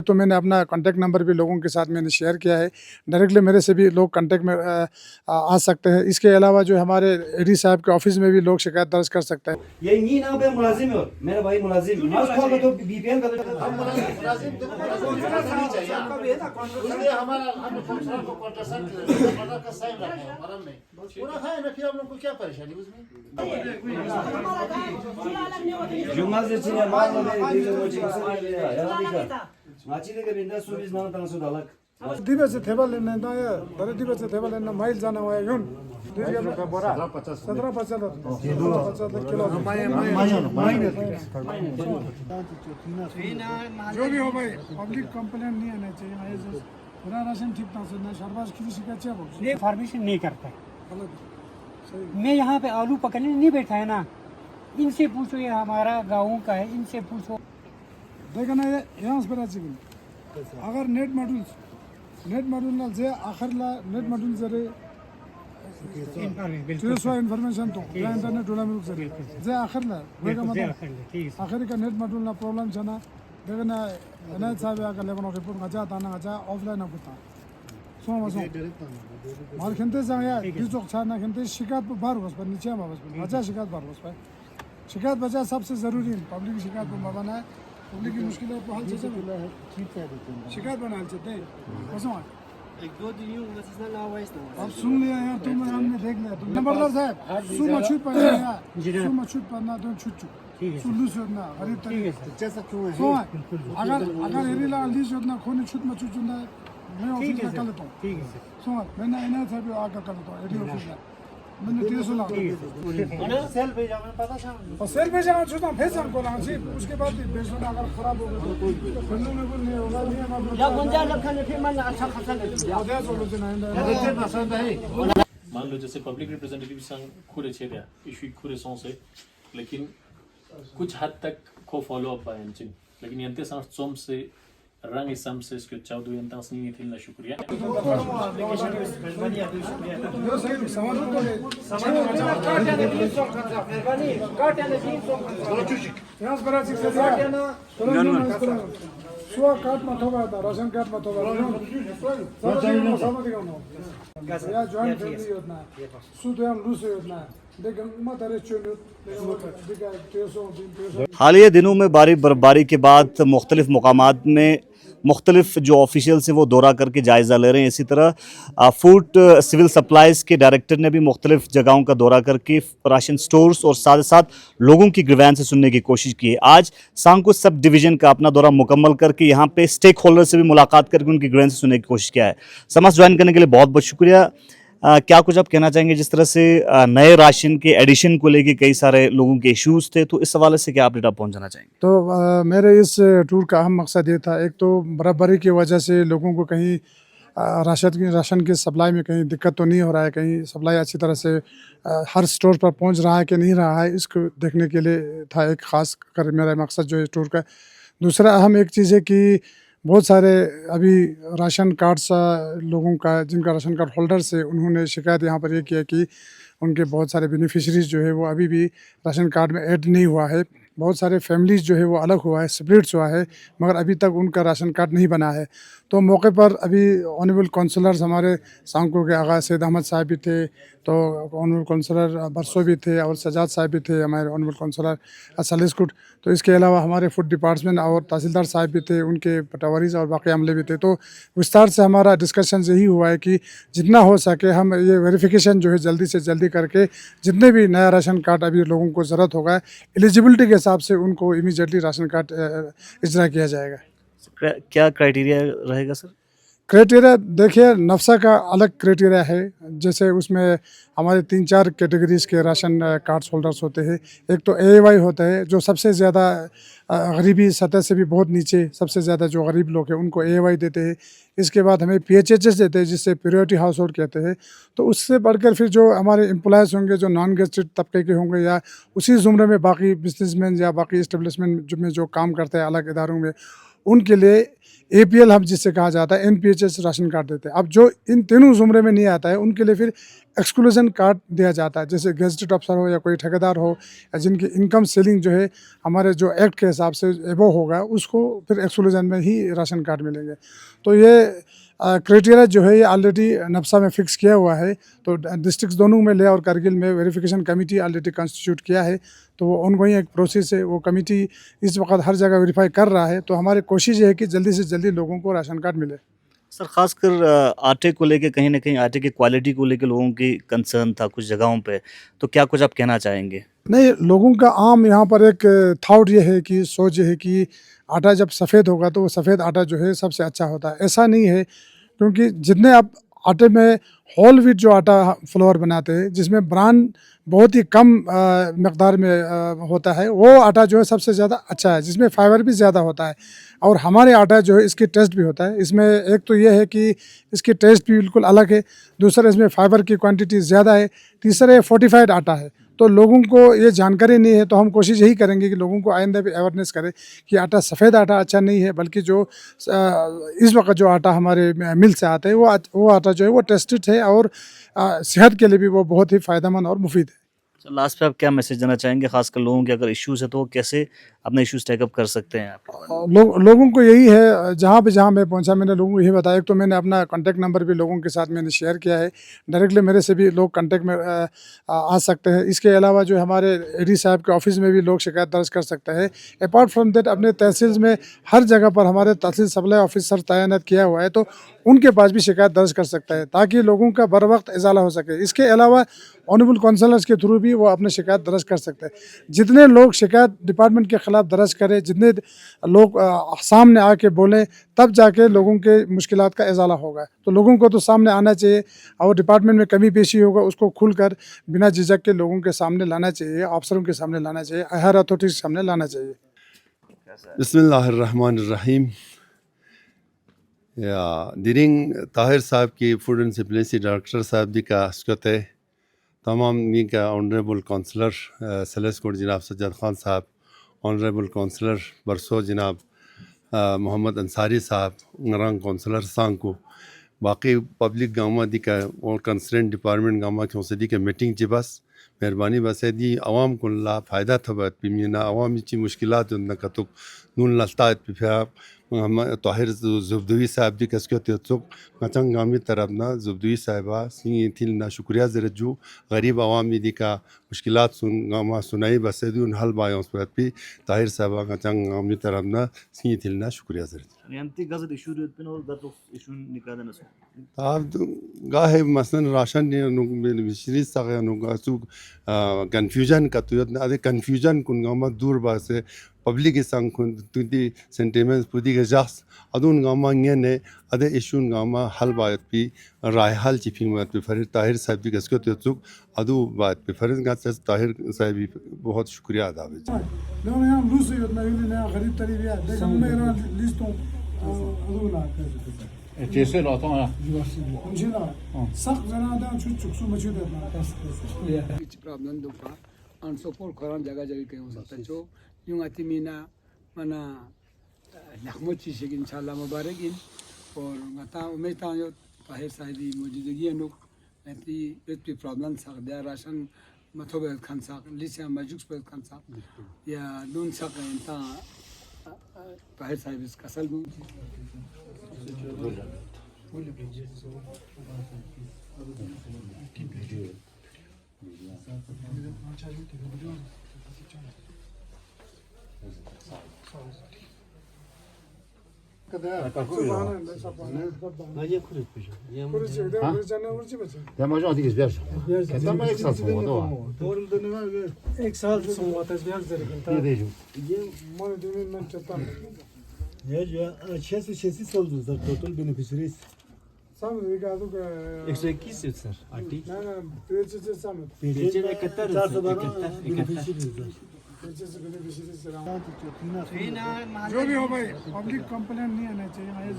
तो मैंने अपना कॉन्टैक्ट नंबर भी लोगों के साथ मैंने शेयर किया है। डायरेक्टली मेरे से भी लोग कॉन्टैक्ट में आ सकते हैं। इसके अलावा जो हमारे एडी साहब के ऑफिस में भी लोग शिकायत दर्ज कर सकते हैं। ये नहीं ना बे मुलाजिम है, मेरा भाई मुलाजिम मास्क खोल तो बीपीएन का मुलाजिम तो नहीं चाहिए आपका भी है ना इसलिए हमारा हम फंक्शनल को कॉन्ट्रैक्ट का साइन रखा है हमारा नहीं पूरा है ना। फिर हम लोग को क्या परेशानी उसमें जुमाल से चीज़ मार लो दे दे मुझे कैसे यार दिखा माची दे के बिंदा सुबह ना तना सुधालक दिबे से थेबल लेना ना या दरे दिबे से थेबल लेना माइल जाना हुआ है यून 1750 किलो जो भी हो भाई पब्लिक कंप्लेंट नहीं आना चाहिए। पूरा राशन ठीक था ना शरबाज की शिकायत है ये फार्मेशन नहीं करता है। मैं यहाँ पे आलू पकड़ने नहीं बैठा है ना, इनसे पूछो, ये हमारा गाँव का है, इनसे पूछो। देखा ना ये यहाँ पर अगर नेट मॉड्यूल ना जे आखिरला नेट मॉड्यूल जरे इन्फॉर्मेशन तो या इंटरनेट डोला में जरे जे आखिरला वेगा मतलब आखिर का नेट मॉड्यूल ना प्रॉब्लम छना देखा ना अनाज साहब आकर लेवन रिपोर्ट गजा ताना गजा ऑफलाइन होता सो मार खनते जाया दिजोक छाना खनते शिकायत बार बस पर नीचे बस गजा शिकायत बार बस पर शिकायत बचा सबसे जरूरी है। पब्लिक शिकायत को बनाना है, पब्लिक की मुश्किलों को हल चाहिए शिकायत बनाना चाहिए कसम एक दो दिन यूं बस ना आवाज ना अब सुन लिया यार तुम हमने देख लिया तुम नंबरदार साहब सुमा छूट पड़ना सुमा छूट पड़ना तो छूट सुलू से ना गरीब तरीके से जैसा क्यों है सो अगर एरिला ली से ना खोने छूट में छूट ना मैं ऑफिस में कर लेता हूं। ठीक है सो मैंने इन्हें से भी आकर कर लेता हूं एडी ऑफिस में मैंने 300 लाख सेल भेजा मैंने पता था और सेल में जाना छूटा भेज हमको ना जी उसके बाद भी बेचना अगर खराब हो गया तो फिर नहीं होगा नहीं हमारा या गुंजा लखन फिर मन अच्छा खासा ले आधा सोल्यूशन है मान लो जैसे पब्लिक रिप्रेजेंटेटिव संघ खुले छेड्या इशू खुले सौंसे लेकिन कुछ हद तक को फॉलो अप है लेकिन यंते संघ सोम से रंग इसम से इसके चौदह यंता नहीं थी ना शुक्रिया कार्ड मत होगा राशन कार्ड मत होगा या जॉइंट फैमिली योजना सुधर लूस योजना हालिया दिनों में बर्फबारी के बाद मुख्तलिफ मकामात में मुख्तलिफ जो ऑफिशियल्स हैं वो दौरा करके जायज़ा ले रहे हैं। इसी तरह फूड सिविल सप्लाईज़ के डायरेक्टर ने भी मुख्तलिफ जगहों का दौरा करके राशन स्टोर्स और साथ साथ लोगों की ग्रीवेंसेस सुनने की कोशिश की है। आज सांको सब डिवीज़न का अपना दौरा मुकम्मल करके यहाँ पे स्टेक होल्डर से भी मुलाकात करके उनकी ग्रीवेंसेस सुनने की कोशिश किया है। समाज ज्वाइन करने के लिए बहुत बहुत शुक्रिया। क्या कुछ आप कहना चाहेंगे? जिस तरह से नए राशन के एडिशन को लेके कई सारे लोगों के इश्यूज थे, तो इस हवाले से क्या आप डेटा पहुंचाना चाहेंगे? तो मेरे इस टूर का अहम मकसद ये था, एक तो बर्फबारी की वजह से लोगों को कहीं राशन की सप्लाई में कहीं दिक्कत तो नहीं हो रहा है, कहीं सप्लाई अच्छी तरह से हर स्टोर पर पहुंच रहा है कि नहीं रहा है, इसको देखने के लिए था एक ख़ास कर मेरा मकसद जो इस टूर का। दूसरा अहम एक चीज़ है कि बहुत सारे अभी राशन कार्ड्स लोगों का जिनका राशन कार्ड होल्डर से उन्होंने शिकायत यहाँ पर ये किया कि उनके बहुत सारे बेनिफिशरीज जो है वो अभी भी राशन कार्ड में ऐड नहीं हुआ है। बहुत सारे फैमिलीज़ जो है वो अलग हुआ है, सेपरेट्स हुआ है, मगर अभी तक उनका राशन कार्ड नहीं बना है। तो मौके पर अभी ऑनरेबल काउंसलर्स हमारे सांको के आगा सैयद अहमद साहब भी थे, तो ऑनरेबल काउंसलर बरसो भी थे और सजाद साहब भी थे, हमारे ऑनरेबल काउंसलर सलिसकुट। तो इसके अलावा हमारे फूड डिपार्टमेंट और तहसीलदार साहब भी थे, उनके पटावारीज और बाकी अमले भी थे। तो विस्तार से हमारा डिस्कशन यही हुआ है कि जितना हो सके हम ये वेरिफिकेशन जो है जल्दी से जल्दी करके जितने भी नया राशन कार्ड अभी लोगों को ज़रूरत होगा एलिजिबिलिटी के हिसाब से उनको इमीडिएटली राशन कार्ड इजरा किया जाएगा। क्या क्राइटेरिया रहेगा सर? क्राइटेरिया देखिए, नफ्सा का अलग क्राइटेरिया है, जैसे उसमें हमारे 3-4 कैटेगरीज के राशन कार्ड्स होल्डर्स होते हैं। एक तो AAY होता है जो सबसे ज़्यादा गरीबी सतह से भी बहुत नीचे सबसे ज़्यादा जो गरीब लोग हैं उनको AAY देते हैं। इसके बाद हमें PHHS देते हैं जिससे प्रायोरिटी हाउस होल्ड कहते हैं। तो उससे बढ़कर फिर जो हमारे एम्प्लॉयज़ होंगे जो नॉन गेस्टेड तबके के होंगे या उसी ज़ुमरे में बाकी बिजनेसमैन या बाकी इस्टेब्लिशमेंट में जो काम करते हैं अलग इदारों में, उनके लिए APL हम जिससे कहा जाता है NPHS राशन कार्ड देते हैं। अब जो इन तीनों ज़ुमरे में नहीं आता है उनके लिए फिर एक्सक्लूजन कार्ड दिया जाता है, जैसे गेजेटेड अफसर हो या कोई ठेकेदार हो या जिनकी इनकम सीलिंग जो है हमारे जो एक्ट के हिसाब से एबो होगा उसको फिर एक्सक्लूजन में ही राशन कार्ड मिलेंगे। तो ये क्राइटेरिया जो है ये ऑलरेडी नब्सा में फिक्स किया हुआ है। तो डिस्ट्रिक्ट दोनों में ले और कारगिल में वेरिफिकेशन कमेटी ऑलरेडी कॉन्स्टिट्यूट किया है, तो वो ऑनगोइंग एक प्रोसेस है। वो कमेटी इस वक्त हर जगह वेरीफाई कर रहा है। तो हमारी कोशिश ये है कि जल्दी से जल्दी लोगों को राशन कार्ड मिले। सर खासकर आटे को लेके कहीं ना कहीं आटे की क्वालिटी को लेके लोगों की कंसर्न था कुछ जगहों पे, तो क्या कुछ आप कहना चाहेंगे? नहीं, लोगों का आम यहाँ पर एक थाउट ये है कि सोच ये है कि आटा जब सफ़ेद होगा तो वो सफ़ेद आटा जो है सबसे अच्छा होता है। ऐसा नहीं है, क्योंकि जितने आप आटे में होल व्हीट जो आटा फ्लोर बनाते हैं जिसमें ब्रान बहुत ही कम मकदार में होता है, वो आटा जो है सबसे ज़्यादा अच्छा है, जिसमें फाइबर भी ज़्यादा होता है। और हमारे आटा जो है इसकी टेस्ट भी होता है। इसमें एक तो ये है कि इसकी टेस्ट भी बिल्कुल अलग है, दूसरा इसमें फाइबर की क्वांटिटी ज़्यादा है, तीसरा ये फोर्टिफाइड आटा है। तो लोगों को ये जानकारी नहीं है, तो हम कोशिश यही करेंगे कि लोगों को आइंदा भी अवेयरनेस करें कि आटा सफ़ेद आटा अच्छा नहीं है, बल्कि जो इस वक्त जो आटा हमारे मिल से आता है वो आटा जो है वो टेस्टेड है और सेहत के लिए भी वो बहुत ही फ़ायदेमंद और मुफीद है। तो लास्ट पे आप क्या मैसेज देना चाहेंगे, खासकर लोगों के अगर इश्यूज़ है तो वो कैसे अपने इश्यूज़ टेकअप कर सकते हैं? लोगों को यही है, जहाँ मैं पहुँचा मैंने लोगों को यही बताया। एक तो मैंने अपना कॉन्टैक्ट नंबर भी लोगों के साथ मैंने शेयर किया है, डायरेक्टली मेरे से भी लोग कॉन्टैक्ट में आ सकते हैं। इसके अलावा जो हमारे एडी साहब के ऑफिस में भी लोग शिकायत दर्ज कर सकते हैं। अपार्ट फ्रॉम दैट अपने तहसील में हर जगह पर हमारे तहसील सप्लाई ऑफिसर तैनात किया हुआ है, तो उनके पास भी शिकायत दर्ज कर सकता है ताकि लोगों का बर वक्त इजाला हो सके। इसके अलावा ऑनरेबल काउंसलर्स के थ्रू भी वो अपने शिकायत दर्ज कर सकते हैं। जितने लोग शिकायत डिपार्टमेंट के ख़िलाफ़ दर्ज करें, जितने लोग सामने आके बोलें, तब जाके लोगों के मुश्किलात का इजाला होगा। तो लोगों को तो सामने आना चाहिए और डिपार्टमेंट में कमी पेशी होगा उसको खुलकर बिना झिझक के लोगों के सामने लाना चाहिए, अफसरों के सामने लाना चाहिए, हायर अथॉरिटी के सामने लाना चाहिए। बिस्मिल्लाहिर्रहमानिर्रहीम। या दिरिंग ताहिर साहब की फूड एंड सप्लाईसी डायरेक्टर साहब जी का अस्कत है, तमाम नी का ऑनरेबल काउंसलर सेलेस्कोट जनाब सज्जाद खान साहब, ऑनरेबल काउंसलर बरसो जनाब मोहम्मद अंसारी साहब, नरंग काउंसलर सांग को बाकी पब्लिक गामा दी का और कंसर्न डिपार्टमेंट गामा की औसदी के मीटिंग जी बस मेहरबानी बस है दी आवाम को ला फ़ायदा थबत पिमिना आवाम ची मुश्किलात उन कतुक नून लस्तात पिफा हम ताहिर जुबदुई साहब दी कसके तुक मचंग गामी तरफ ना जुबदुई साहिबा सिंह थिल ना शुक्रिया जरजू गरीब आवाम दी का मुश्किलात सुन गामा सुनाई बस है उन हल बायों पर भी ताहिर साहबा मचंग गामी तरफ ना सिंह थिल ना शुक्रिया जरजू यांती गजद इशू रेतन और गत इशू निकादन सो आप गाहे मसलन राशन ने मिश्री सगे नुगासु कंफ्यूजन का तो अदे कंफ्यूजन कुन गामा दूर बासे पब्लिक संग कुन तुदी सेंटिमेंट्स पुदी के जास अदुन गामा ने अदे इशून गामा हल बात भी राय हल चिफिंग बात पे फरीद ताहिर साहब जी कसको तो अदु बात पे फरीद का ताहिर साहब भी बहुत शुक्रिया अदा है। लोग यहाँ लूज योजना यूनियन गरीब तरीबिया देखो मेरा लिस्टों अदुला जैसे लाता हूँ मुझे सख्त जनादा छुट चुकसु मौजूद है कुछ प्रॉब्लम दुपा अनसोपोर खरान जगह जगह कहीं हो सकता है जो यूं आती मीना मना लखमत चीज़ की इंशाल्लाह मुबारक इन और मता उम्मीद था जो ताहिर साहिबी मौजूदगी अनुक ऐसी इतनी प्रॉब्लम सकते हैं राशन मथोबे खान साक लिसे मजुक्स पे खान साक या नून साक इंता ताहिर साहिब इसका सल या मजा आती किस बेर कितना मैं एक साल से हुआ तो एक साल से हुआ था इसमें ये दे जो ये मन दिन में चलता है ये जो 686 सोल्ड सर टोटल बेनिफिशियरीज समझेगा तो 121 है सर आरटी ना पेज से समझ पेज में 412 जो भी हो भाई पब्लिक कंप्लेंट नहीं आना चाहिए भाई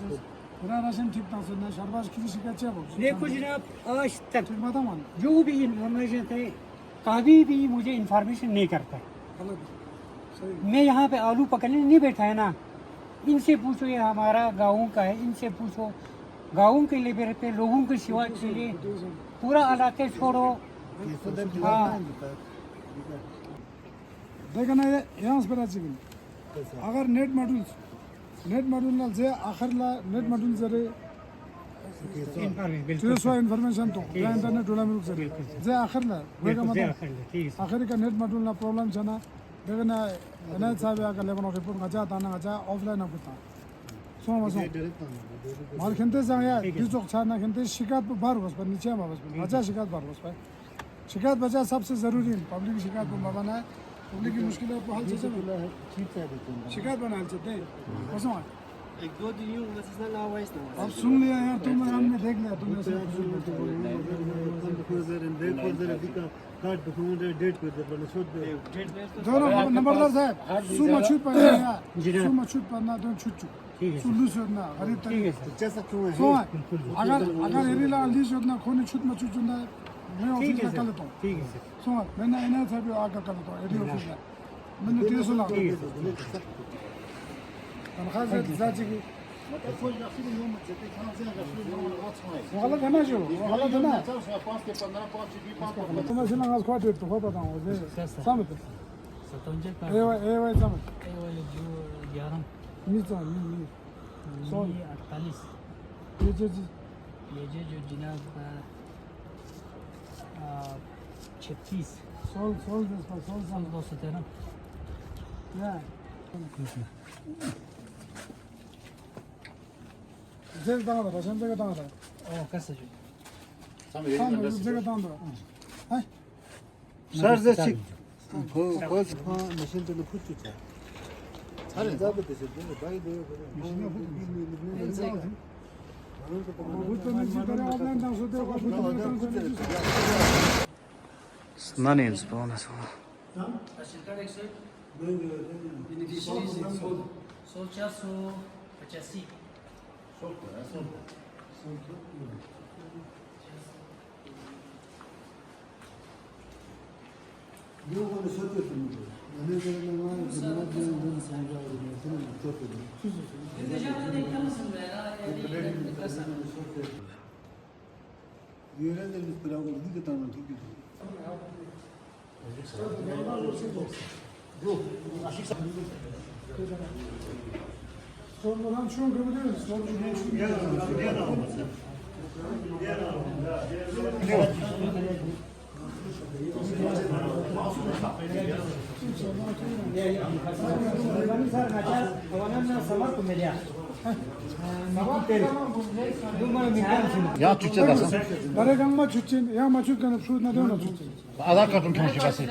पूरा राशन ठीक था सुनना शरबाज की शिकायत है वो देखो जनाब आज तक ठीक बात है जो भी इंफॉर्मेशन थे कभी भी मुझे इंफॉर्मेशन नहीं करता है। मैं यहाँ पे आलू पकड़ने नहीं बैठा है ना, इनसे पूछो ये हमारा गाँव का है, इनसे पूछो गाँव के लिए पे लोगों की सेवा के लिए पूरा इलाके छोड़ो। हाँ देखना ये यहाँ से पता चलेगा अगर नेट मॉड्यूल ना जे आखिर ला नेट मॉड्यूल जरे जो इन्फॉर्मेशन तो या इंटरनेट वाला में रुक सके जे आखिर ला वेगा मतलब आखिर का नेट मॉड्यूल ना प्रॉब्लम चना देखना अनाथ साहब आकर लेवन रिपोर्ट गजा ताना गजा ऑफलाइन ना कुता सो माल खंते जाया दिसोक छाना खंते शिकायत बार बस पर नीचे बस गजा शिकायत बार बस पर शिकायत बचा सबसे जरूरी है पब्लिक शिकायत को बनाना है पब्लिक की मुश्किलों को हल से शिकायत बनाना चाहते हैं कसम एक दो दिन यूं बस ना आवाज ना अब सुन लिया यार तुम हमने देख लिया तुमने सब कार्ड डॉक्यूमेंट डेट कर दे बने छोड़ दे दोनों नंबरदार साहब सुमा छूट पड़ना है सुमा छूट पड़ना तो छूट सुलू सोना गरीब तक जैसा क्यों है सो अगर एरिला ली सोना खोने छूट में छूट ना मैं ऑफिस में कर लेता हूँ ठीक है सर। सो मैंने इन्हें सब आकर कर लेता हूँ एरिया ऑफिस में मैंने 300 लाख तनख्वाह से जाती की वो गलत है ना जो वो गलत है ना तुम्हें सुना आज क्वार्टर तो हो बताऊँ मुझे समझ ए भाई समझ जो 11 नीचे सो 48 ये जो जो जनाब 36 सोल समझ 213 या जेल दांगा था शाम जगह दांगा था ओ कैसे जो शाम जगह दांगा है सर जे चिक मशीन तो फुट चुका है अरे जब ते से भाई दे मशीन वो तो नहीं जीता ऑनलाइन दांग सोते हो Money is bonus. Sormadan şu an görebiliriz. Ya Türkçe dersin. Darıganma Türkçe, ya maçut kanıp şu ne diyorlar Türkçe? Adak kartın tanışı bası.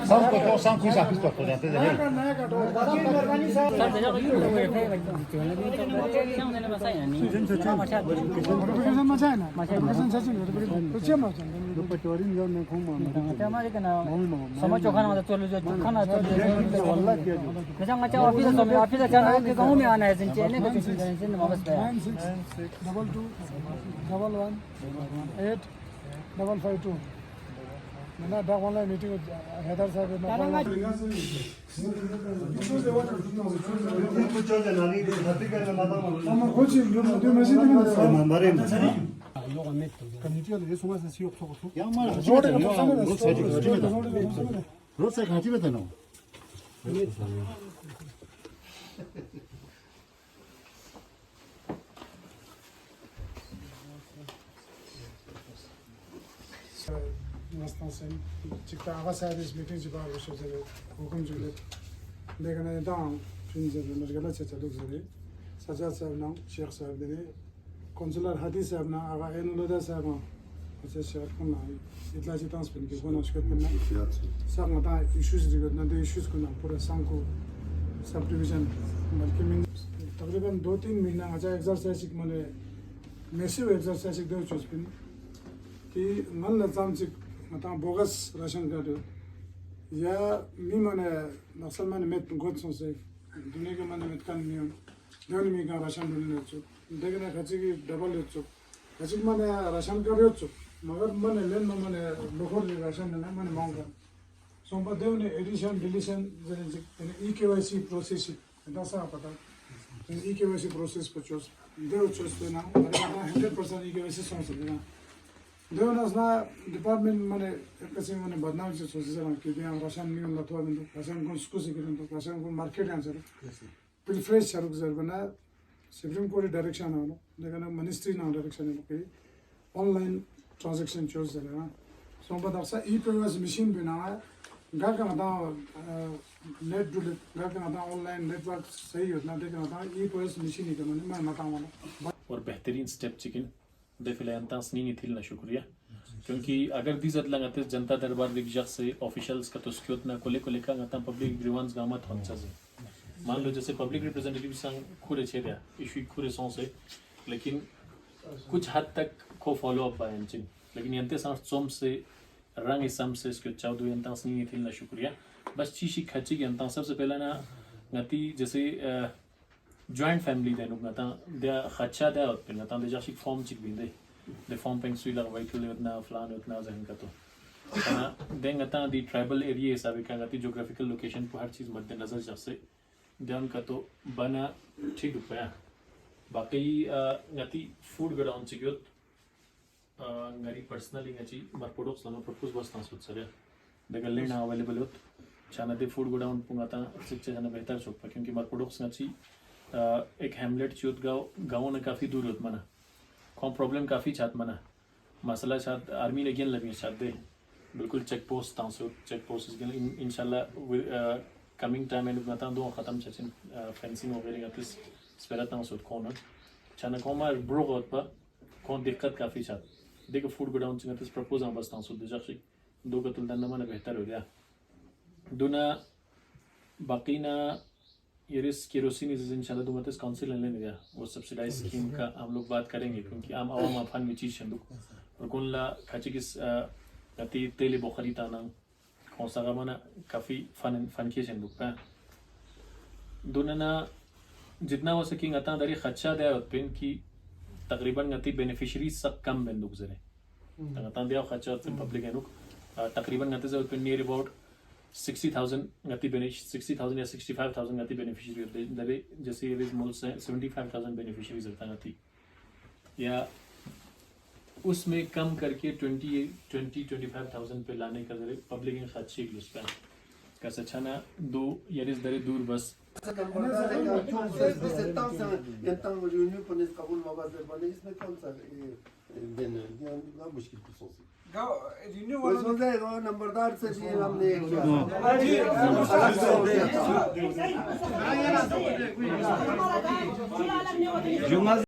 Sam ko to sam kuisa pis to jate de. Naya kato. Verification macam mana? Verification saja ni. Verification macam. Patori जो मैं घूम हमारे का ना समझ चौखा ना चलो जो चौखा ना चलो वल्ला किया मचा मचा ऑफिस में ऑफिस जाना है गांव में आना है जिनसे ने कुछ जिनसे वापस पे 9622118552 मैंने डाक ऑनलाइन मीटिंग हैदर साहब ने ama koçum diyor mesele mi Community de eso más así yok çok. Ya mara. Road side hati beta no. Nasıl sen çıktı hava servis meeting ci bağlı şu zere hukum cület. Lekana dan çünkü mergala çeçaluk zere. Sajad sahab nam Sheikh sahab dedi. Konsular Hadi sahab na aga Enulada sahab अच्छा share करना इतना जितना spend किया वो notch करना सब मता issues दिखना तो इश्यूज करना पूरा सांग को सब डिवीजन बल्कि मैं तकरीबन 2-3 महीना अच्छा एक्सरसाइज मैंने मैसिव एक्सरसाइज दो चीज पिन कि मन लताम चिक मता बोगस राशन कार्ड या मी मैंने नक्सल मैंने मेट गोद से दुनिया के मैंने मेट कान नहीं दोनों मी का राशन ढूंढने चुप देखना खर्चे की डबल ले चुप खर्चे मैंने राशन कार्ड हो चुप मगर मैंने लेन में मैंने लोकल राशन लेना मैंने मांगा सोमवार देव ने एडिशन डिलीशन जैसे ई केवाईसी प्रोसेस ऐसा पता EKYC process ko chos deu chos pe na are na 100% EKYC songs na deu nas na department mane kasi mane badnaam se sosi sa ke dia rashan ni la thwa bindu rashan ko school se kiren to rashan ko market answer pil fresh charuk zer bana supreme court direction no lekana ministry na direction no ke online transaction chos zer na so badar sa EKYC machine bina ga ka na net जुड़े घर के नाता online network सही होता है लेकिन नाता ये प्रोसेस मशीन के मन में नाता वाला और बेहतरीन स्टेप चिकन देफिलायंता स्नी थी ना शुक्रिया क्योंकि अगर दी जत लगाते जनता दरबार रिक्शा से ऑफिशियल्स का तो उसके उतना कोले कोले का गाता पब्लिक ग्रीवांस गामा थोंचा से मान लो जैसे पब्लिक रिप्रेजेंटेटिव संग खुरे छेरिया इशू खुरे सॉन्ग से लेकिन कुछ हद तक को फॉलो अप बायन चिन लेकिन यंते सांस सोम से रंग इसम से इसके चाउदो यंता स्नी थी ना शुक्रिया बस चीशी खची यंता सबसे पहले ना गति जैसे जॉइंट फैमिली देनु गता दे खचा दे होत गता दे जाशी फॉर्म चिक बिंदे दे फॉर्म पेंग सुई लग वाइट ले उतना फलान उतना जहन का तो दे गता दी ट्राइबल एरिया हिसाब का गति ज्योग्राफिकल लोकेशन पर हर चीज मद्देनजर जैसे ध्यान का तो बना ठीक रुपया बाकी गति फूड ग्राउंड चिक गरी पर्सनली गची मार प्रोडक्ट्स लनो प्रपोज बस तासुत सरे दे गल्ले ना अवेलेबल होत छाना दे फूड गोडाउन पुंगाता सिक्चे जाना बेहतर चोक पर क्योंकि मार प्रोडक्ट्स गची एक हैमलेट चूत गाँव ने काफ़ी दूर होत मना कौन प्रॉब्लम काफ़ी छात मना मसला छात आर्मी ने गेन लगी छात दे बिल्कुल चेक पोस्ट तासुत चेक पोस्ट गेन इंशाल्लाह कमिंग टाइम में गता दो ख़त्म छचिन फेंसिंग वगैरह गतिस स्पेरा तासुत कौन छाना कौन मार ब्रोक होत पर कौन दिक्कत काफ़ी छात देखो फूड गोडाउन चिंगा तिस प्रपोज हम बस तासुत दे जाक्षी दो का तुलना न माने बेहतर हो गया दुना बाकी ना ये रिस केरोसिन इस इंशाल्लाह दूंगा तो काउंसिल लेने गया वो सब्सिडाइज स्कीम का हम लोग बात करेंगे क्योंकि आम आवाम अफान में चीज़ शंदुक और कौन ला खाची किस गति तेले बोखरी ताना कौन सा गाना काफ़ी फन किए शंदुक का दुना ना जितना हो सकें गता दरी खच्चा दे पेन की तकरीबन गति बेनिफिशरी सब कम बंदुक जरे गता दिया खच्चा पब्लिक है नुक तकरीबन गति से पेन नियर अबाउट 60,000 गति 60,000 या 65,000 गति बेनिफिशियरी होते हैं दबे जैसे ये मोल से 75,000 बेनिफिशियरीज रहता गति या उसमें कम करके 25,000 पे लाने का जरे पब्लिक इन खर्चे के उस पर कैसे छना दो यारिस दरे दूर बस नंबरदार से भी हमने जुम्मा